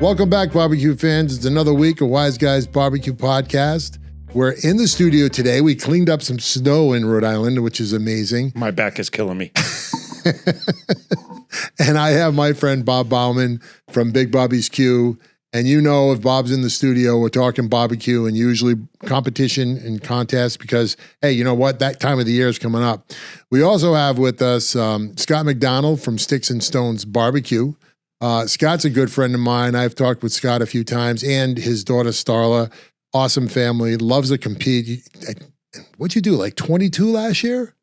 Welcome back, barbecue fans. It's another week of Wise Guys Barbecue Podcast. We're in the studio today. We cleaned up some snow in Rhode Island, which is amazing. My back is killing me. And I have my friend Bob Bauman from Big Bobby's Q. And you know, if Bob's in the studio, we're talking barbecue and usually competition and contests because, hey, you know what? That time of the year is coming up. We also have with us Scott MacDonald from Sticks and Stones Barbecue. Scott's a good friend of mine. I've talked with Scott a few times, and his daughter Starla. Awesome family, loves to compete. What'd you do, like 22 last year?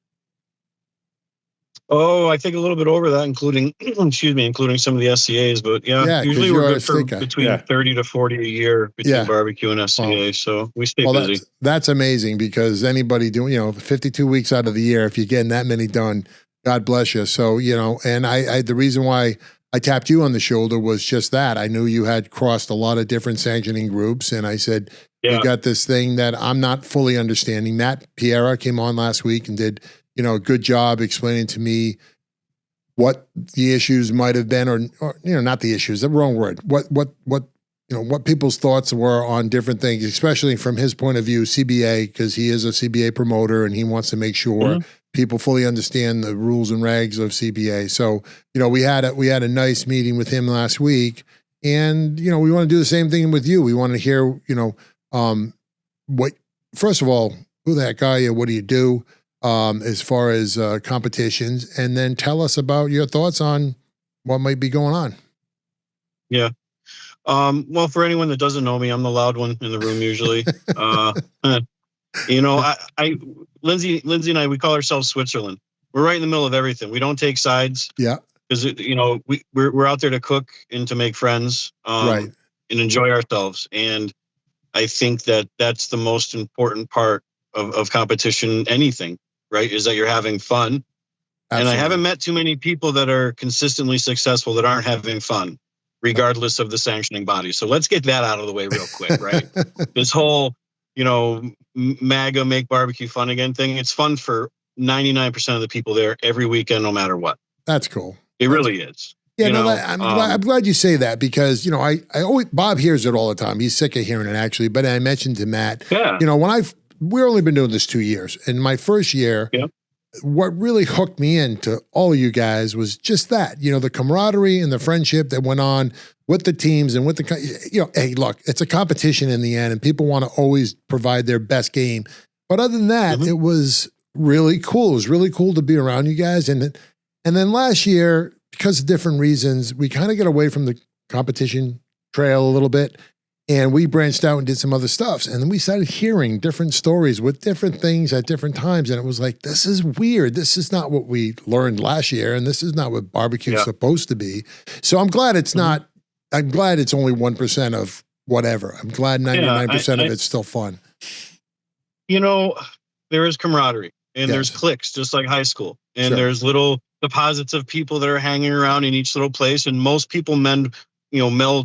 Oh, I think a little bit over that, including some of the SCAs. But yeah usually we're good for between 30 to 40 a year between barbecue and SCA. So we stay busy. That's amazing because anybody doing, 52 weeks out of the year, if you're getting that many done, God bless you. So, and I the reason why I tapped you on the shoulder was just that. I knew you had crossed a lot of different sanctioning groups, and I said, you got this thing that I'm not fully understanding. Matt Pereira came on last week and did, a good job explaining to me what the issues might have been, or not the issues, the wrong word. What people's thoughts were on different things, especially from his point of view, CBA, because he is a CBA promoter and he wants to make sure people fully understand the rules and regs of CBA. So, we had a nice meeting with him last week, and we want to do the same thing with you. We want to hear, what, first of all, who the heck are you? What do you do as far as competitions? And then tell us about your thoughts on what might be going on. Yeah. Well, for anyone that doesn't know me, I'm the loud one in the room usually. Lindsay and I, we call ourselves Switzerland. We're right in the middle of everything. We don't take sides. Yeah. Because, we're out there to cook and to make friends, right, and enjoy ourselves. And I think that that's the most important part of competition, anything, right? Is that you're having fun. Absolutely. And I haven't met too many people that are consistently successful that aren't having fun, regardless of the sanctioning body. So let's get that out of the way real quick, right? This whole, MAGA make barbecue fun again thing. It's fun for 99% of the people there every weekend, no matter what. That's cool. It really is. Yeah, I'm glad you say that because, I always, Bob hears it all the time. He's sick of hearing it actually, but I mentioned to Matt, we've only been doing this 2 years. In my first year, what really hooked me into all of you guys was just that, the camaraderie and the friendship that went on with the teams and with the, hey, look, it's a competition in the end and people want to always provide their best game. But other than that, it was really cool. It was really cool to be around you guys. And then last year, because of different reasons, we kind of got away from the competition trail a little bit. And we branched out and did some other stuff. And then we started hearing different stories with different things at different times. And it was like, this is weird. This is not what we learned last year. And this is not what barbecue is supposed to be. So I'm glad it's not, I'm glad it's only 1% of whatever. I'm glad 99% of it's still fun. There is camaraderie and there's cliques, just like high school. And there's little deposits of people that are hanging around in each little place. And most people meld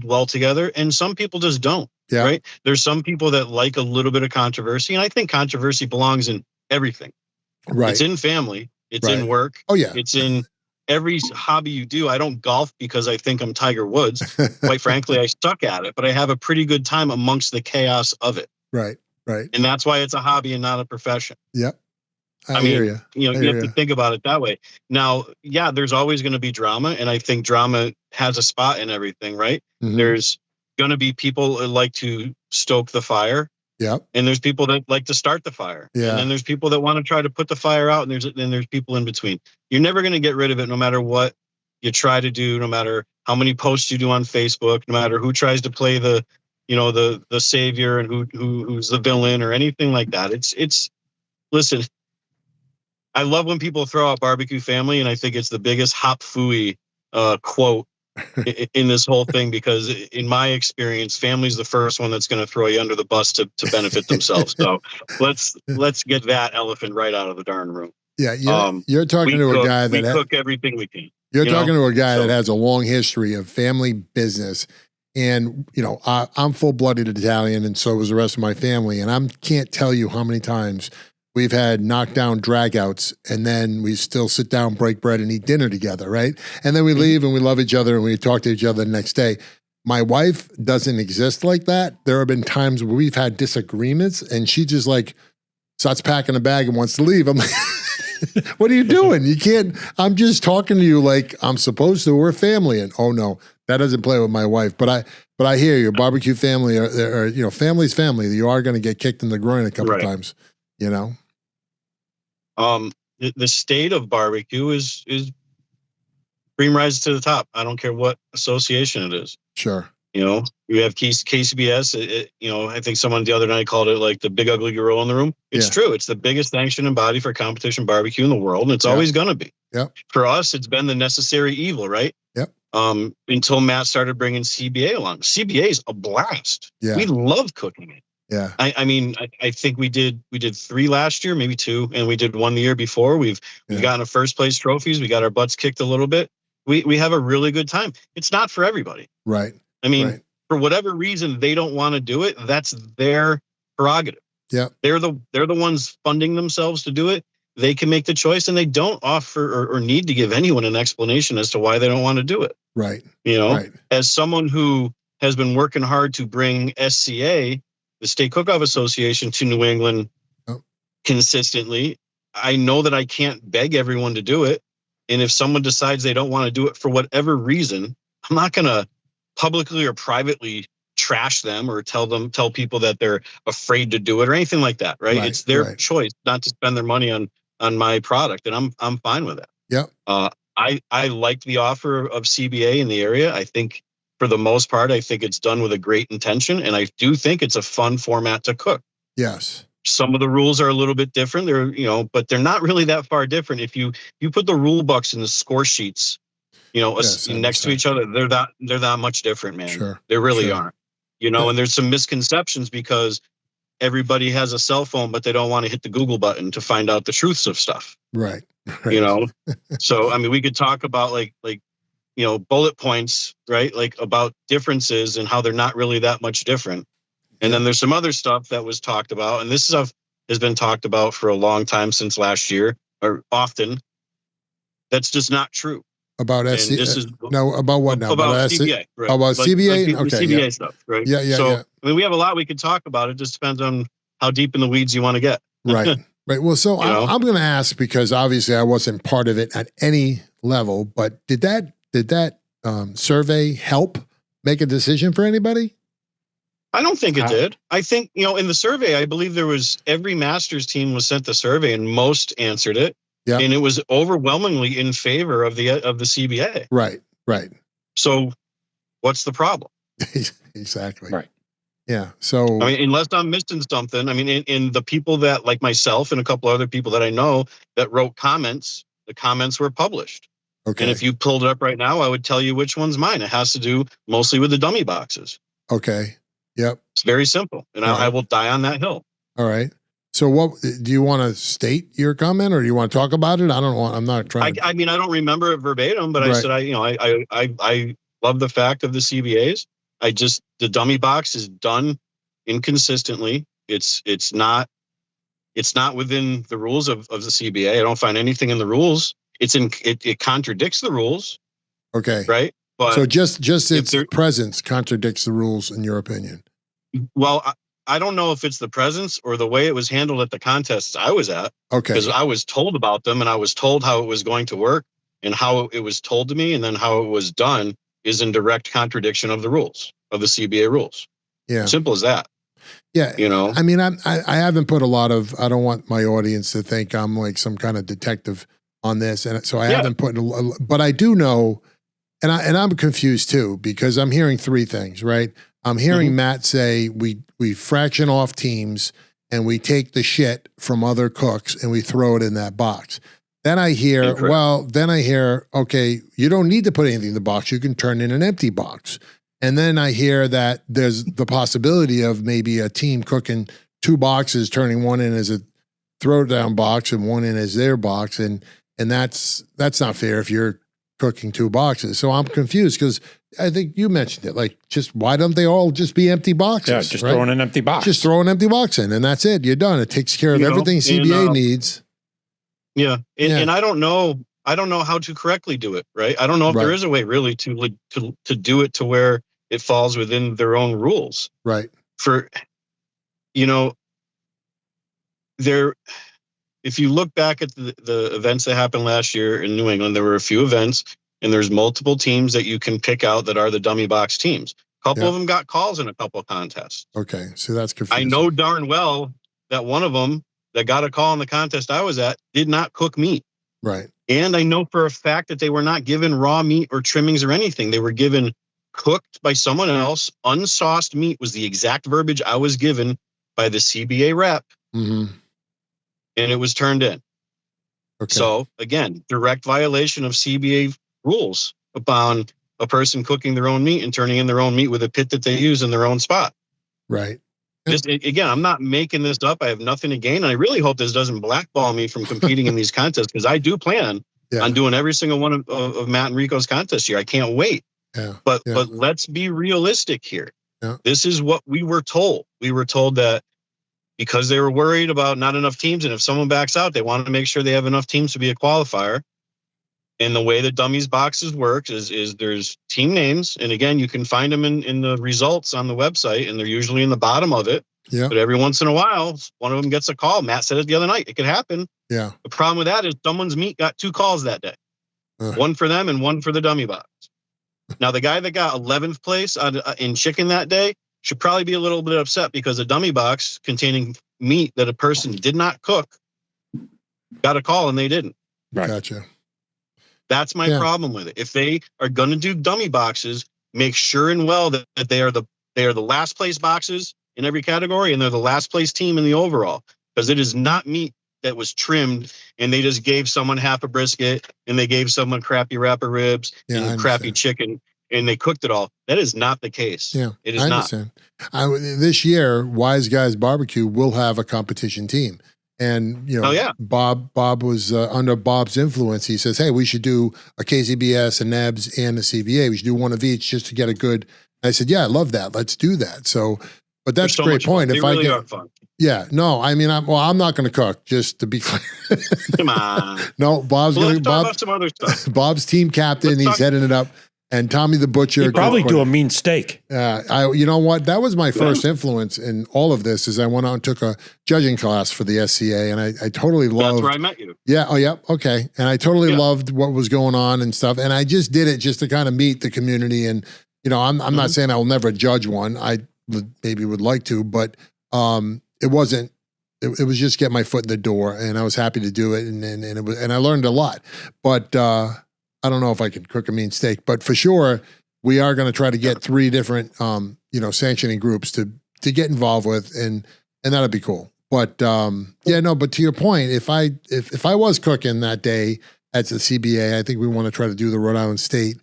well together, and some people just don't. Right? There's some people that like a little bit of controversy, and I think controversy belongs in everything. Right? It's in family, it's in work. Oh yeah, it's in every hobby you do. I don't golf because I think I'm Tiger Woods. Quite frankly, I suck at it, but I have a pretty good time amongst the chaos of it. Right. And that's why it's a hobby and not a profession. Yep. I mean, you have to think about it that way. Now, there's always going to be drama, and I think drama has a spot in everything, right? There's going to be people that like to stoke the fire. And there's people that like to start the fire. And then there's people that want to try to put the fire out, and there's people in between. You're never going to get rid of it, no matter what you try to do, no matter how many posts you do on Facebook, no matter who tries to play the savior and who's the villain or anything like that. Listen, I love when people throw out barbecue family, and I think it's the biggest hop fooey quote in this whole thing, because in my experience, family's the first one that's going to throw you under the bus to benefit themselves. So let's get that elephant right out of the darn room. Yeah, you're talking to a guy that we cook everything we can. You're talking to a guy that has a long history of family business. And, I'm full-blooded Italian, and so was the rest of my family. And I can't tell you how many times we've had knockdown dragouts, and then we still sit down, break bread, and eat dinner together, right? And then we leave, and we love each other, and we talk to each other the next day. My wife doesn't exist like that. There have been times where we've had disagreements and she just like starts packing a bag and wants to leave. I'm like, what are you doing? You can't, I'm just talking to you like I'm supposed to. We're family. And oh no, that doesn't play with my wife. But I hear your barbecue family or you know, family's family. You are going to get kicked in the groin a couple times, you know? The state of barbecue is cream rises to the top. I don't care what association it is. Sure. You know, you have KCBS. You know, I think someone the other night called it like the big ugly gorilla in the room. It's true. It's the biggest sanctioned body for competition barbecue in the world, and it's always going to be. Yep. For us, it's been the necessary evil, right? Yep. Until Matt started bringing CBA along. CBA is a blast. Yeah. We love cooking it. Yeah. I mean, I think we did 3 last year, maybe 2, and we did 1 the year before. We've gotten a first place trophies. We got our butts kicked a little bit. We have a really good time. It's not for everybody. Right. I mean, for whatever reason they don't want to do it, that's their prerogative. Yeah. They're the ones funding themselves to do it. They can make the choice, and they don't offer or need to give anyone an explanation as to why they don't want to do it. Right. You know, as someone who has been working hard to bring SCA, the State Cook-Off Association, to New England consistently, I know that I can't beg everyone to do it. And if someone decides they don't want to do it for whatever reason, I'm not going to publicly or privately trash them or tell people that they're afraid to do it or anything like that. Right. It's their choice not to spend their money on my product. And I'm fine with that. Yeah. I liked the offer of CBA in the area. I think for the most part, I think it's done with a great intention. And I do think it's a fun format to cook. Yes. Some of the rules are a little bit different. They're, you know, but they're not really that far different. If you put the rule books and the score sheets, you know, next to each other, they're that much different, man. Sure. They really aren't. You know, and there's some misconceptions because everybody has a cell phone, but they don't want to hit the Google button to find out the truths of stuff. Right. You know, so I mean, we could talk about like you know, bullet points, right? Like about differences and how they're not really that much different. And then there's some other stuff that was talked about, and this stuff has been talked about for a long time, since last year, or often. That's just not true. About SCA? No, about what now? About CBA. Right. About CBA? Okay. CBA stuff, right? Yeah. So, I mean, we have a lot we could talk about. It just depends on how deep in the weeds you want to get. Right. Well, so I'm going to ask, because obviously I wasn't part of it at any level, but did that survey help make a decision for anybody? I don't think it did. I think, you know, in the survey, I believe there was every Masters team was sent the survey and most answered it. Yeah. And it was overwhelmingly in favor of the CBA. Right. So what's the problem? Exactly. Right. Yeah. So, I mean, unless I'm missing something, I mean, in the people that, like myself and a couple other people that I know that wrote comments, the comments were published. Okay. And if you pulled it up right now, I would tell you which one's mine. It has to do mostly with the dummy boxes. Okay. Yep. It's very simple. And I will die on that hill. All right. So what do you want to state your comment, or do you want to talk about it? I'm not trying. I mean, I don't remember it verbatim, but I said, I love the fact of the CBAs. The dummy box is done inconsistently. It's not within the rules of the CBA. I don't find anything in the rules. It contradicts the rules. Okay. Right. But so just its presence contradicts the rules, in your opinion. Well, I don't know if it's the presence or the way it was handled at the contests I was at. Okay. Because I was told about them, and I was told how it was going to work, and how it was told to me, and then how it was done is in direct contradiction of the rules, of the CBA rules. Yeah. Simple as that. Yeah. You know, I mean, I haven't put a lot of, I don't want my audience to think I'm like some kind of detective on this. And so I haven't put, but I do know, and I'm confused too, because I'm hearing 3 things, right? I'm hearing Matt say we fraction off teams and we take the shit from other cooks and we throw it in that box. Then I hear, okay, you don't need to put anything in the box. You can turn in an empty box. And then I hear that there's the possibility of maybe a team cooking 2 boxes, turning one in as a throwdown box and one in as their box. And that's not fair if you're cooking 2 boxes. So I'm confused, because I think you mentioned it. Like, just why don't they all just be empty boxes? Yeah, just throw in an empty box. Just throw an empty box in, and that's it. You're done. It takes care of everything CBA needs. Yeah. And I don't know how to correctly do it, right? I don't know if there is a way really to do it to where it falls within their own rules. Right. For, if you look back at the events that happened last year in New England, there were a few events, and there's multiple teams that you can pick out that are the dummy box teams. A couple of them got calls in a couple of contests. Okay, so that's confusing. I know darn well that one of them that got a call in the contest I was at did not cook meat. Right. And I know for a fact that they were not given raw meat or trimmings or anything. They were given cooked by someone else. Unsauced meat was the exact verbiage I was given by the CBA rep. Mm-hmm. And it was turned in. Okay. So again, direct violation of CBA rules upon a person cooking their own meat and turning in their own meat with a pit that they use in their own spot. Right. Again, I'm not making this up. I have nothing to gain. And I really hope this doesn't blackball me from competing in these contests, because I do plan on doing every single one of Matt and Rico's contests here. I can't wait. Yeah. But let's be realistic here. Yeah. This is what we were told. We were told that because they were worried about not enough teams, and if someone backs out, they wanted to make sure they have enough teams to be a qualifier. And the way the dummies boxes work is there's team names. And again, you can find them in the results on the website, and they're usually in the bottom of it. Yeah. But every once in a while, one of them gets a call. Matt said it the other night. It could happen. Yeah. The problem with that is someone's meat got 2 calls that day. One for them and one for the dummy box. Now, the guy that got 11th place in chicken that day should probably be a little bit upset, because a dummy box containing meat that a person did not cook got a call and they didn't. Right. Gotcha. That's my problem with it. If they are going to do dummy boxes, make sure and well that they are the last place boxes in every category, and they're the last place team in the overall, because it is not meat that was trimmed and they just gave someone half a brisket and they gave someone crappy wrapper ribs and crappy chicken and they cooked it all. That is not the case. Yeah, it is I not. Understand. This year, Wise Guys Barbecue will have a competition team. And, Bob was under Bob's influence. He says, hey, we should do a KCBS, a NEBS, and a CBA. We should do one of each just to get a good. I said, yeah, I love that. Let's do that. So, but that's a great point. They really are fun. Yeah, no, I mean, I'm not going to cook, just to be clear. Come on. No, Bob's going to talk about some other stuff. Bob's team captain. He's heading it up. And Tommy the Butcher. He'd probably do a mean steak. You know what? That was my first influence in all of this. Is I went out and took a judging class for the SCA, and I totally loved. That's where I met you. Yeah. Oh, yeah. Okay. And I totally loved what was going on and stuff. And I just did it just to kind of meet the community. And I'm not saying I will never judge one. I maybe would like to, but it wasn't. It was just get my foot in the door, and I was happy to do it, and it was, and I learned a lot. But I don't know if I could cook a mean steak, but for sure we are going to try to get 3 different, sanctioning groups to get involved with, and that'd be cool. But but to your point, if I was cooking that day at the CBA, I think we want to try to do the Rhode Island State.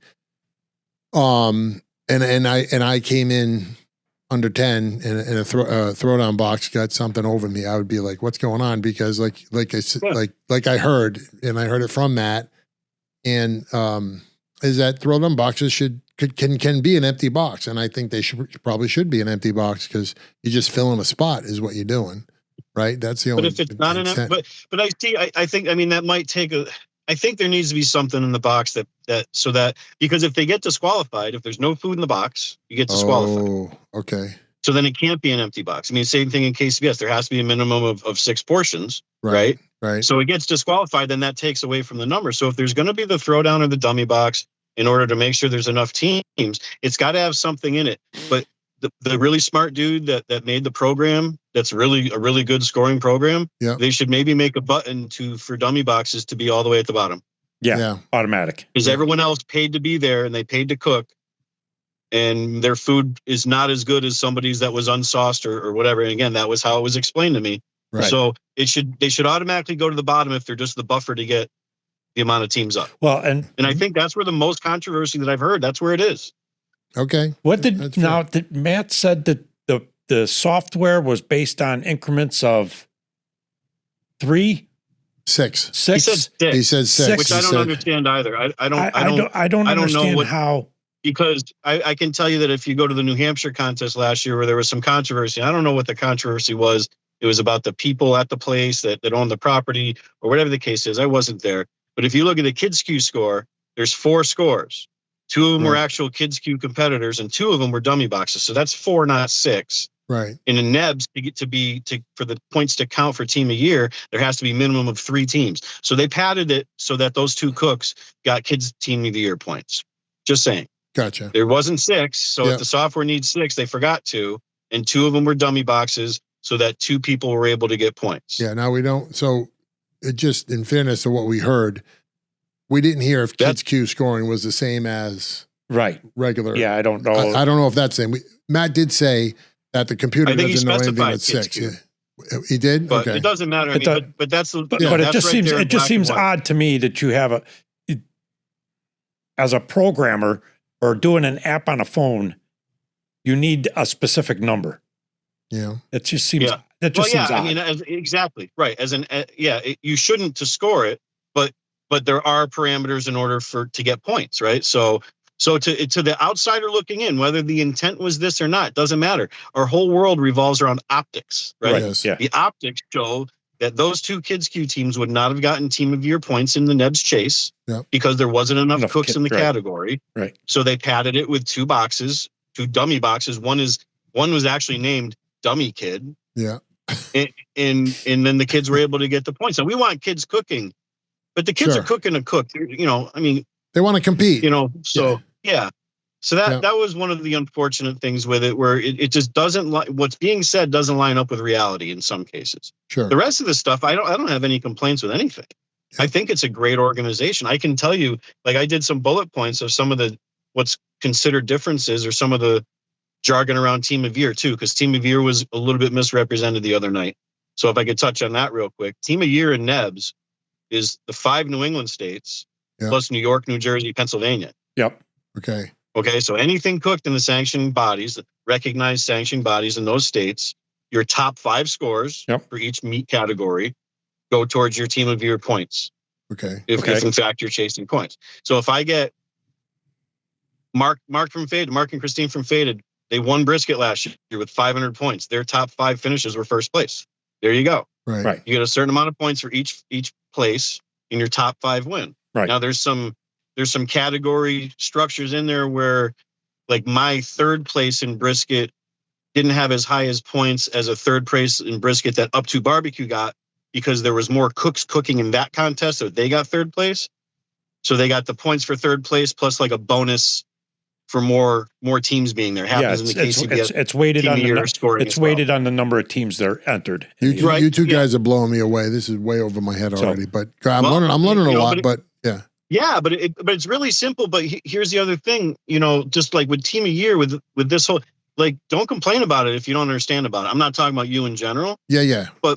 And I came in under 10 and a throwdown box got something over me, I would be like, what's going on? Because like I said, like I heard, and I heard it from Matt. And is that throwdown boxes can be an empty box, and I think they probably should be an empty box, because you're just filling a spot is what you're doing, right? That's the only. But if it's not enough, but I think that might take a. I think there needs to be something in the box that because if they get disqualified, if there's no food in the box, you get disqualified. Oh, okay. So then it can't be an empty box. I mean, same thing in KCBS. There has to be a minimum of 6 portions, right? Right. So it gets disqualified, then that takes away from the number. So if there's going to be the throwdown or the dummy box, in order to make sure there's enough teams, it's got to have something in it. But the really smart dude that made the program, that's really a really good scoring program, they should maybe make a button for dummy boxes to be all the way at the bottom. Yeah. Automatic. Because everyone else paid to be there and they paid to cook, and their food is not as good as somebody's that was unsauced or whatever. And again, that was how it was explained to me. Right. So they should automatically go to the bottom if they're just the buffer to get the amount of teams up. Well, and I think that's where the most controversy that I've heard, that's where it is. Okay. Matt said that the software was based on increments of 3? 6. 6? He said 6. Which I don't understand either. I don't understand how. Because I can tell you that if you go to the New Hampshire contest last year where there was some controversy, I don't know what the controversy was. It was about the people at the place that own the property or whatever the case is. I wasn't there. But if you look at the Kids Q score, there's 4 scores. 2 of them were actual Kids Q competitors, and 2 of them were dummy boxes. So that's 4, not 6. Right. In a NEBS, for the points to count for team of year, there has to be minimum of 3 teams. So they padded it so that those 2 cooks got kids team of the year points. Just saying. Gotcha. There wasn't 6. So if the software needs 6, they forgot 2, and 2 of them were dummy boxes so that 2 people were able to get points. Yeah. Now we don't. So it just, in fairness to what we heard, we didn't hear if Kids Q scoring was the same as regular. Yeah. I don't know. I don't know if that's the same. Matt did say that the computer doesn't know anything but 6. Yeah. He did? But okay. It doesn't matter. But that's but it just seems odd to me that you have as a programmer or doing an app on a phone, you need a specific number. Yeah. It just seems seems odd. I mean, exactly. Right. You shouldn't to score it, but there are parameters in order to get points, right? So to the outsider looking in, whether the intent was this or not, doesn't matter. Our whole world revolves around optics, right? Yes. Yeah. The optics show that those 2 Kids Q teams would not have gotten team of year points in the NEBS chase because there wasn't enough cooks in the category. Right. So they padded it with 2 boxes, 2 dummy boxes. One was actually named Dummy Kid. Yeah. and then the kids were able to get the points. And we want kids cooking, but the kids are cooking a cook. I mean, they want to compete. So So that was one of the unfortunate things with it, where it just doesn't what's being said doesn't line up with reality in some cases. Sure. The rest of the stuff, I don't have any complaints with anything. Yeah. I think it's a great organization. I can tell you, like, I did some bullet points of some of the what's considered differences or some of the jargon around team of year too, because team of year was a little bit misrepresented the other night. So if I could touch on that real quick, team of year in NEBS is the 5 New England states plus New York, New Jersey, Pennsylvania. Yep. Okay, so anything cooked in the sanctioned bodies, recognized sanctioned bodies in those states, your top 5 scores for each meat category go towards your team of year points. Okay. If in fact you're chasing points. So if I get Mark and Christine from Faded, they won brisket last year with 500 points. Their top 5 finishes were first place. There you go. Right. You get a certain amount of points for each place in your top 5 win. Right. Now there's some category structures in there where, like, my 3rd place in brisket didn't have as high as points as a 3rd place in brisket that Up to Barbecue got, because there was more cooks cooking in that contest, so they got 3rd place. So they got the points for 3rd place plus like a bonus for more teams being there. Happens in the KCBS. It's weighted on the number of teams that are entered. You two guys are blowing me away. This is way over my head already, but I'm learning a lot. But yeah. Yeah, but it's really simple. But here's the other thing, just like with team of year, with this whole, like, don't complain about it if you don't understand about it. I'm not talking about you in general. Yeah. But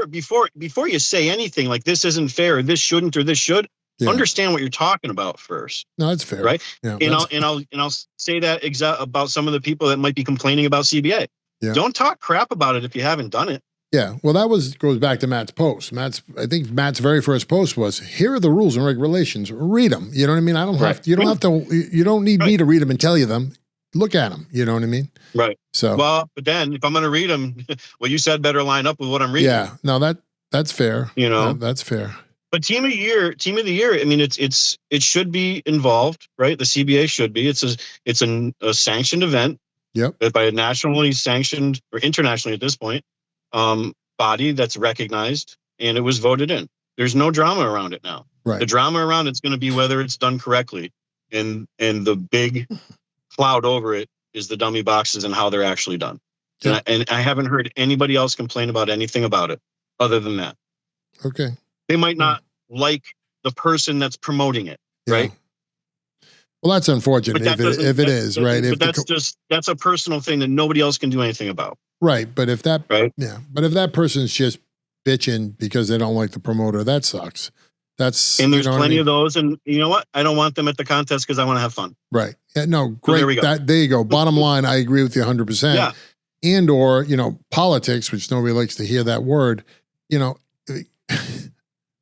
before you say anything like this isn't fair, or this shouldn't, or this should, understand what you're talking about first. No, that's fair, right? Yeah, I'll say that about some of the people that might be complaining about CBA. Yeah. Don't talk crap about it if you haven't done it. Yeah, well, goes back to Matt's post. I think Matt's very first post was, "Here are the rules and regulations. Read them." You know what I mean? You don't need me to read them and tell you them. Look at them. You know what I mean? Right. So, but then if I'm going to read them, what you said better line up with what I'm reading. Yeah. No, that's fair. That's fair. But team of the year. I mean, it should be involved, right? The CBA should be. It's a sanctioned event. Yep. By a nationally sanctioned or internationally at this point. Body that's recognized, and it was voted in. There's no drama around it now. Right. The drama around it's going to be whether it's done correctly, and the big cloud over it is the dummy boxes and how they're actually done. Yeah. And I haven't heard anybody else complain about anything about it other than that. Okay. They might not like the person that's promoting it, right? Well, that's unfortunate if it is, right? But that's a personal thing that nobody else can do anything about. Right, but if that person's just bitching because they don't like the promoter, that sucks. And there's plenty of those, and you know what? I don't want them at the contest because I want to have fun. Right. Yeah, no, great. So there we go. There you go. Bottom line, I agree with you 100%. Yeah. And or, politics, which nobody likes to hear that word,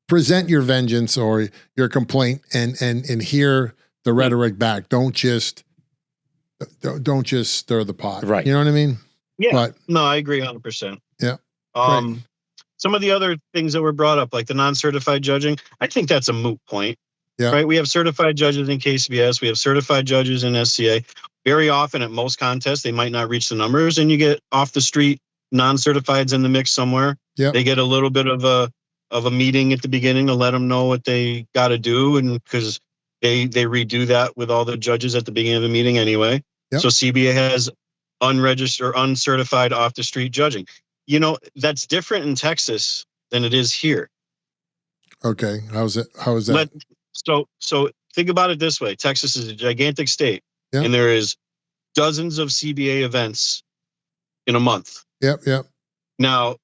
present your vengeance or your complaint and hear the rhetoric back. Don't just stir the pot. Right. You know what I mean? Yeah. No, I agree 100%. Yeah. Some of the other things that were brought up, like the non-certified judging, I think that's a moot point. Yeah. Right. We have certified judges in KCBS. We have certified judges in SCA. Very often at most contests, they might not reach the numbers, and you get off the street non-certifieds in the mix somewhere. Yeah. They get a little bit of a meeting at the beginning to let them know what they got to do, and because they redo that with all the judges at the beginning of the meeting anyway. Yep. So CBA has unregistered, uncertified off the street judging. You know, that's different in Texas than it is here. Okay. How is that? So think about it this way. Texas is a gigantic state, Yep. and there is dozens of CBA events in a month. Yep. Yep. Now,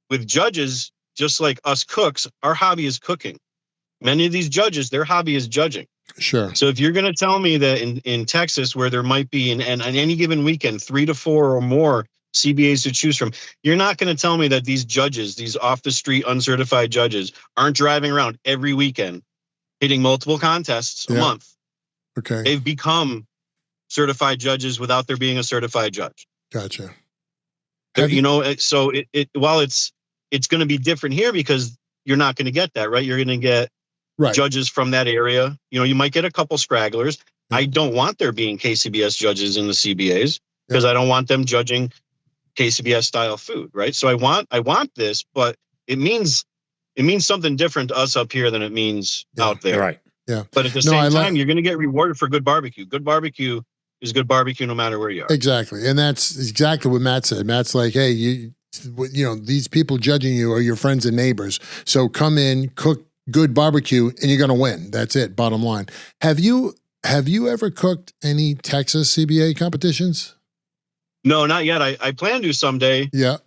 with judges, just like us cooks, our hobby is cooking. Many of these judges, their hobby is judging. Sure. So if you're going to tell me that in Texas, where there might be on any given weekend 3 to 4 or more CBAs to choose from, you're not going to tell me that these judges, these off the street uncertified judges, aren't driving around every weekend hitting multiple contests a month. Okay. They've become certified judges without there being a certified judge. Gotcha. So while it's going to be different here because you're not going to get that, right? You're going to get judges from that area. You know, you might get a couple scragglers. Yeah. I don't want there being KCBS judges in the CBAs because I don't want them judging KCBS style food, right? So I want this, but it means something different to us up here than it means out there. Right. Yeah. But at the same time, you're going to get rewarded for good barbecue. Good barbecue is good barbecue no matter where you are. Exactly. And that's exactly what Matt said. Matt's like, hey, you know, these people judging you are your friends and neighbors. So come in, cook good barbecue, and you're going to win. That's it. Bottom line. Have you ever cooked any Texas CBA competitions? No, not yet. I plan to someday. Yeah.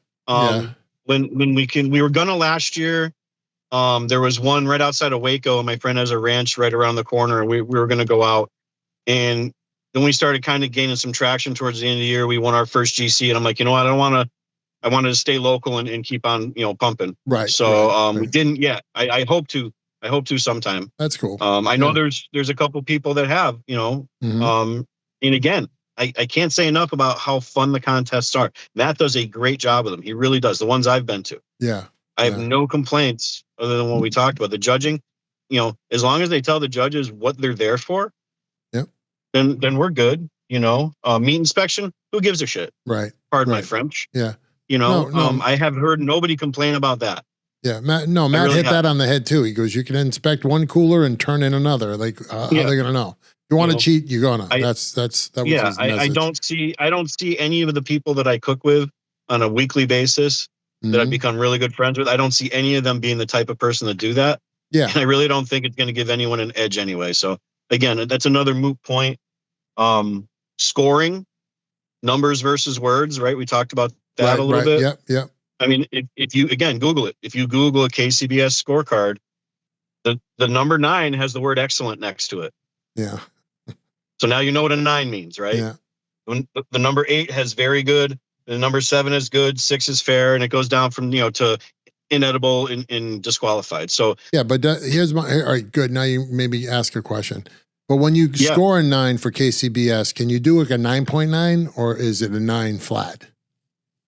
When we were gonna last year. There was one right outside of Waco, and my friend has a ranch right around the corner. We were gonna go out, and then we started kind of gaining some traction towards the end of the year. We won our first GC, and I'm like, you know what? I wanted to stay local and keep on, pumping. Right. So we didn't yet. I hope to. I hope to sometime. That's cool. I know there's a couple people that have, and again, I can't say enough about how fun the contests are. Matt does a great job of them. He really does. The ones I've been to. Yeah. I have no complaints other than what we talked about. The judging, as long as they tell the judges what they're there for, then we're good. Meat inspection, who gives a shit? Right. Pardon my French. Yeah. I have heard nobody complain about that. Yeah, Matt really hit that on the head too. He goes, you can inspect one cooler and turn in another. Like, how are they going to know? If you want to cheat, you're gonna. That was his message. I don't see any of the people that I cook with on a weekly basis that I've become really good friends with. I don't see any of them being the type of person to do that. Yeah. And I really don't think it's going to give anyone an edge anyway. So again, that's another moot point. Scoring, numbers versus words, right? We talked about that a little bit. Yep. I mean, if you, again, Google it. If you Google a KCBS scorecard, the number 9 has the word excellent next to it. Yeah. So now you know what a 9 means, right? Yeah. When the number 8 has very good, the number 7 is good, 6 is fair, and it goes down from, to inedible and disqualified. So yeah, but here's all right, good. Now you maybe ask a question. But when you score a 9 for KCBS, can you do like a 9.9 or is it a 9 flat?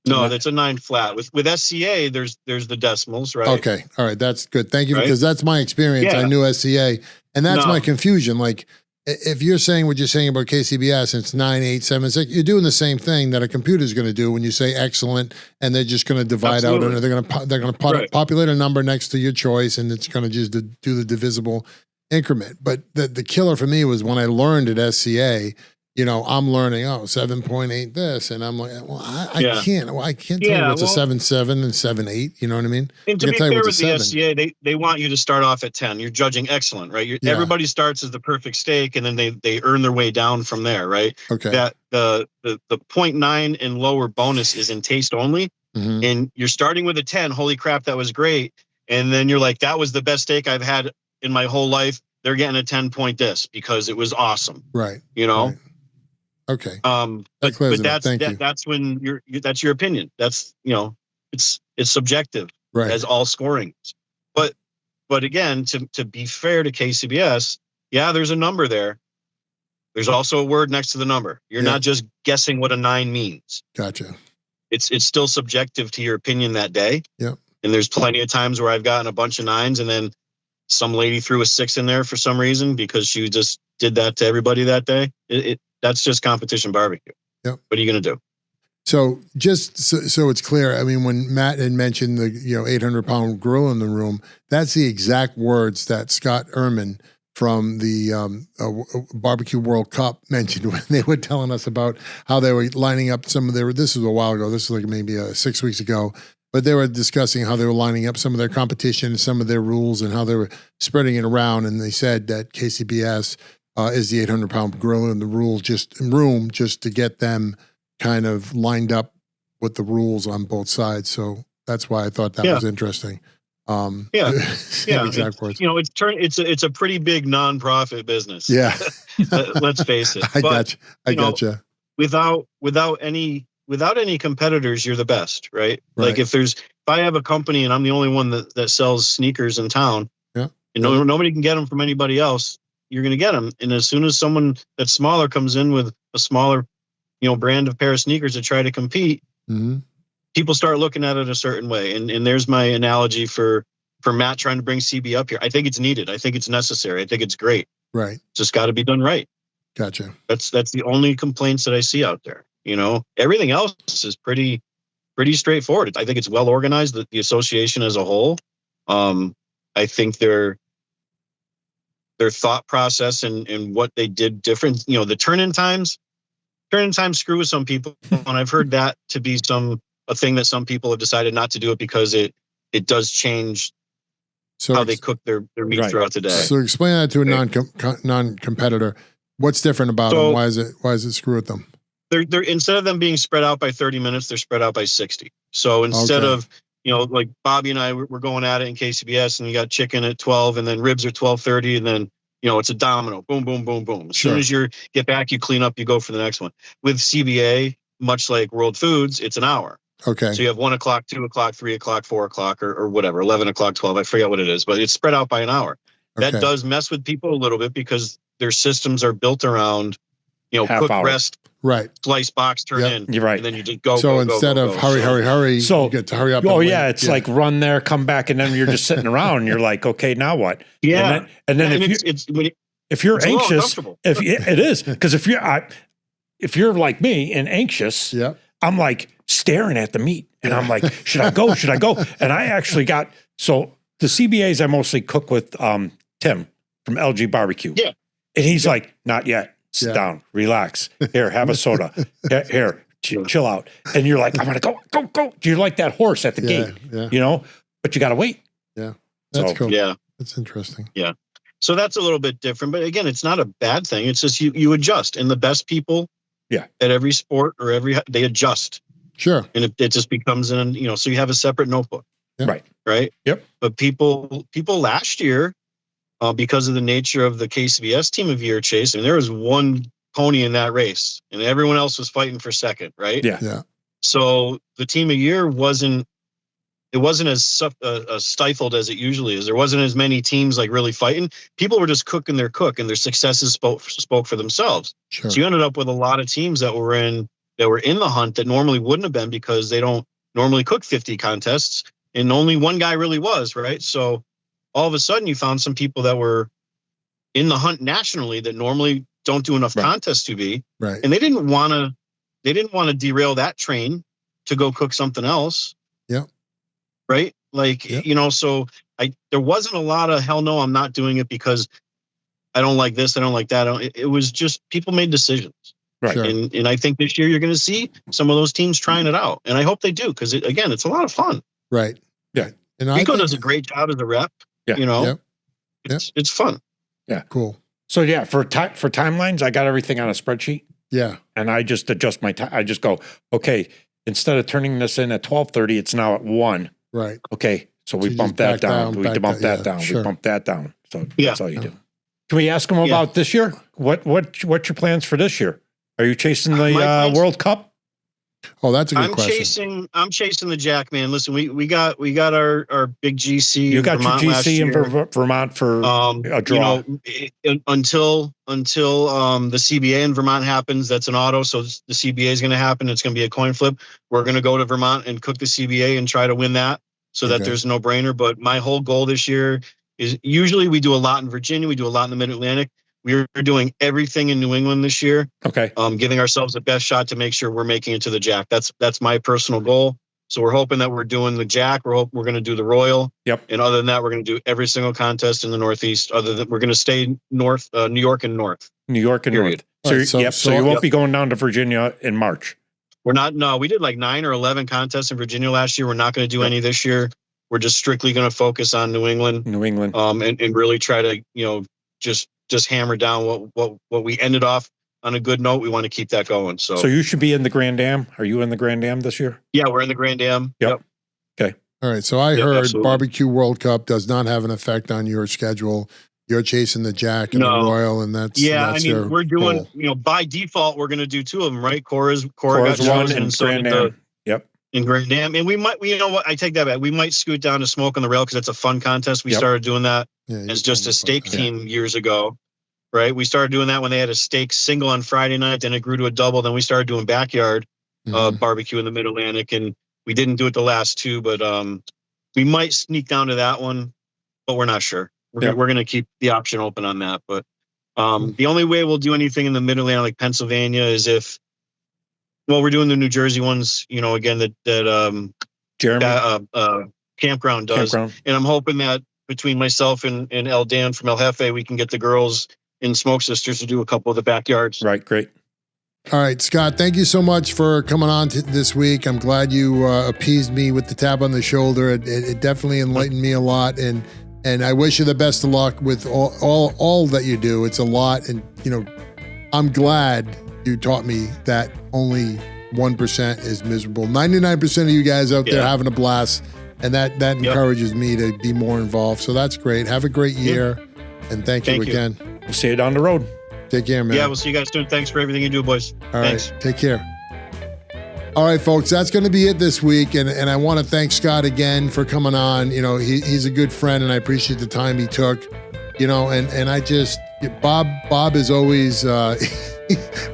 No, that's a 9 flat. With SCA, there's the decimals, right? Okay. All right. That's good. Thank you. Right? Because that's my experience. Yeah. I knew SCA. And that's my confusion. Like, if you're saying what you're saying about KCBS, and it's 9, 8, 7, 6, you're doing the same thing that a computer is going to do when you say excellent, and they're just going to divide out, and they're going to populate a number next to your choice, and it's going to just do the divisible increment. But the killer for me was when I learned at SCA. I'm learning, 7.8 this, and I'm like, well, I can't tell you what's a 7.7 and 7.8. You know what I mean? And to be fair with the SCA, they want you to start off at 10. You're judging excellent, right? Everybody starts as the perfect steak, and then they earn their way down from there, right? Okay. That the 0.9 and lower bonus is in taste only, and you're starting with a 10. Holy crap, that was great! And then you're like, that was the best steak I've had in my whole life. They're getting a 10-point this because it was awesome, right? Right. Okay. But that's when that's your opinion. That's it's subjective, right? As all scoring is. But again, to be fair to KCBS, there's a number there. There's also a word next to the number. You're not just guessing what a 9 means. Gotcha. It's still subjective to your opinion that day. Yeah. And there's plenty of times where I've gotten a bunch of 9s, and then some lady threw a 6 in there for some reason because she just did that to everybody that day. That's just competition barbecue. Yep. What are you going to do? So just so it's clear, I mean, when Matt had mentioned the 800-pound gorilla in the room, that's the exact words that Scott Ehrman from the Barbecue World Cup mentioned when they were telling us about how they were lining up some of their. This was a while ago. This was like maybe 6 weeks ago, but they were discussing how they were lining up some of their competition and some of their rules and how they were spreading it around. And they said that KCBS is the 800-pound gorilla in the room just to get them kind of lined up with the rules on both sides. So that's why I thought that was interesting. Exact words. It's a pretty big nonprofit business. Yeah. Let's face it. I gotcha. Without any competitors, you're the best, right? Like if I have a company and I'm the only one that sells sneakers in town, and nobody can get them from anybody else, you're going to get them. And as soon as someone that's smaller comes in with a smaller brand of pair of sneakers to try to compete, people start looking at it a certain way. And there's my analogy for Matt trying to bring CB up here. I think it's needed. I think it's necessary. I think it's great. Right. It's just got to be done right. Gotcha. That's the only complaints that I see out there. Everything else is pretty straightforward. I think it's well organized, the association as a whole. I think their thought process and what they did different, the turn-in times screw with some people. And I've heard that to be a thing that some people have decided not to do it because it does change how they cook their meat throughout the day. So explain that to a non-competitor. What's different about them? Why is it screw with them? They're instead of them being spread out by 30 minutes, they're spread out by 60. So instead of, like Bobby and I, we're going at it in KCBS and you got chicken at 12 and then ribs are 12:30 and then, it's a domino. Boom, boom, boom, boom. As soon as you get back, you clean up, you go for the next one. With CBA, much like World Foods, it's an hour. Okay. So you have 1 o'clock, 2 o'clock, 3 o'clock, 4 o'clock, or whatever, 11 o'clock, 12. I forget what it is, but it's spread out by an hour. Okay. That does mess with people a little bit because their systems are built around, cook, rest, slice, box, turn in. You're right. And then you just go. So instead of hurry, so you get to hurry up. Oh yeah, it's like run there, come back, and then you're just sitting around. And you're like, okay, now what? Yeah. And then if you're anxious, it is because if you're like me and anxious, I'm like staring at the meat, and I'm like, should I go? Should I go? And I actually got the CBAs I mostly cook with Tim from LG Barbecue. Yeah. And he's like, not yet. Sit down, relax. Here, have a soda. Here, chill out. And you're like, I'm going to go. You're like that horse at the gate, but you got to wait. Yeah. That's cool. Yeah. That's interesting. Yeah. So that's a little bit different. But again, it's not a bad thing. It's just you adjust. And the best people at every sport or they adjust. Sure. And it just becomes so you have a separate notebook. Yep. Right. Yep. But people last year, because of the nature of the KCBS Team of Year chase, there was one pony in that race and everyone else was fighting for second. Right. Yeah. So the Team of Year wasn't as stifled as it usually is. There wasn't as many teams like really fighting. People were just cooking their cook and their successes spoke for themselves. Sure. So you ended up with a lot of teams that were in the hunt that normally wouldn't have been because they don't normally cook 50 contests and only one guy really was, right? So all of a sudden you found some people that were in the hunt nationally that normally don't do enough contests to be. Right. And they didn't want to derail that train to go cook something else. Yeah. Right. Like, so there wasn't a lot of hell no, I'm not doing it because I don't like this. I don't like that. It was just people made decisions. Right. Sure. And I think this year you're going to see some of those teams trying it out. And I hope they do. Cause again, it's a lot of fun. Right. Yeah. And Rico does a great job as a rep. Yeah. It's fun. Yeah. Cool. So for timelines, I got everything on a spreadsheet. Yeah. And I just adjust my time. I just go, okay, instead of turning this in at 12:30, it's now at 1. Right. Okay. So we bump that down. We bump that down. We bump that down. So that's all you do. Can we ask them about this year? What's your plans for this year? Are you chasing the World Cup? Oh, that's a good question. I'm chasing the Jack, man. Listen, we got our big GC. You got Vermont your GC in Vermont for a draw. Until the CBA in Vermont happens, that's an auto. So the CBA is going to happen. It's going to be a coin flip. We're going to go to Vermont and cook the CBA and try to win that so that there's no brainer. But my whole goal this year is usually we do a lot in Virginia. We do a lot in the Mid-Atlantic. We're doing everything in New England this year. Okay. Giving ourselves the best shot to make sure we're making it to the Jack. That's my personal goal. So we're hoping that we're doing the Jack. We're going to do the Royal. Yep. And other than that, we're going to do every single contest in the Northeast. Other than we're going to stay north, New York and North. New York and North. So, right, so you won't be going down to Virginia in March. We're not. No, we did like 9 or 11 contests in Virginia last year. We're not going to do any this year. We're just strictly going to focus on New England. And really try to, just hammer down what we ended off on a good note. We want to keep that going. So you should be in the Grand Am. Are you in the Grand Am this year? Yeah, we're in the Grand Am. Yep. Okay. All right. So I heard absolutely. Barbecue World Cup does not have an effect on your schedule. You're chasing the Jack and the Royal, and that's we're doing goal. By default we're going to do 2 of them, right? Cora got one and so Grand Am. In Grand Am, and we might, you know what? I take that back. We might scoot down to Smoke on the Rail because it's a fun contest. We started doing that as just a steak team years ago, right? We started doing that when they had a steak single on Friday night, then it grew to a double. Then we started doing backyard barbecue in the Mid-Atlantic, and we didn't do it the last 2, but we might sneak down to that one, but we're not sure. We're going to keep the option open on that. But the only way we'll do anything in the Mid-Atlantic, like Pennsylvania, is if, we're doing the New Jersey ones, again, that Jeremy Campground does. And I'm hoping that between myself and El Dan from El Jefe, we can get the girls in Smoke Sisters to do a couple of the backyards. Right. Great. All right, Scott, thank you so much for coming on this week. I'm glad you appeased me with the tap on the shoulder. It definitely enlightened me a lot. And I wish you the best of luck with all that you do. It's a lot. And, I'm glad you taught me that only 1% is miserable. 99% of you guys out there having a blast, and that encourages me to be more involved. So that's great. Have a great year, and thank you again. We'll see you down the road. Take care, man. Yeah, we'll see you guys soon. Thanks for everything you do, boys. All Thanks. right, take care. All right, folks, that's going to be it this week, and I want to thank Scott again for coming on. He's a good friend, and I appreciate the time he took. And I just Bob is always.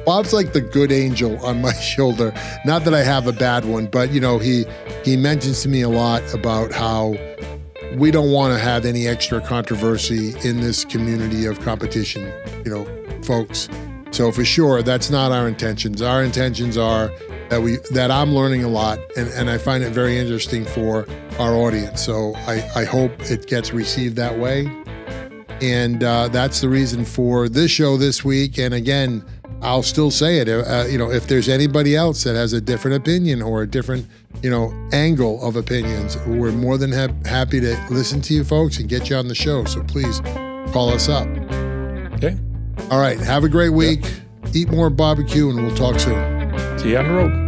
Bob's like the good angel on my shoulder. Not that I have a bad one, but he mentions to me a lot about how we don't want to have any extra controversy in this community of competition, folks. So for sure, that's not our intentions. Our intentions are that I'm learning a lot, and I find it very interesting for our audience. So I hope it gets received that way. And that's the reason for this show this week. And again, I'll still say it. If there's anybody else that has a different opinion or a different, angle of opinions, we're more than happy to listen to you folks and get you on the show. So please call us up. Okay. All right. Have a great week. Eat more barbecue, and we'll talk soon. See you on the road.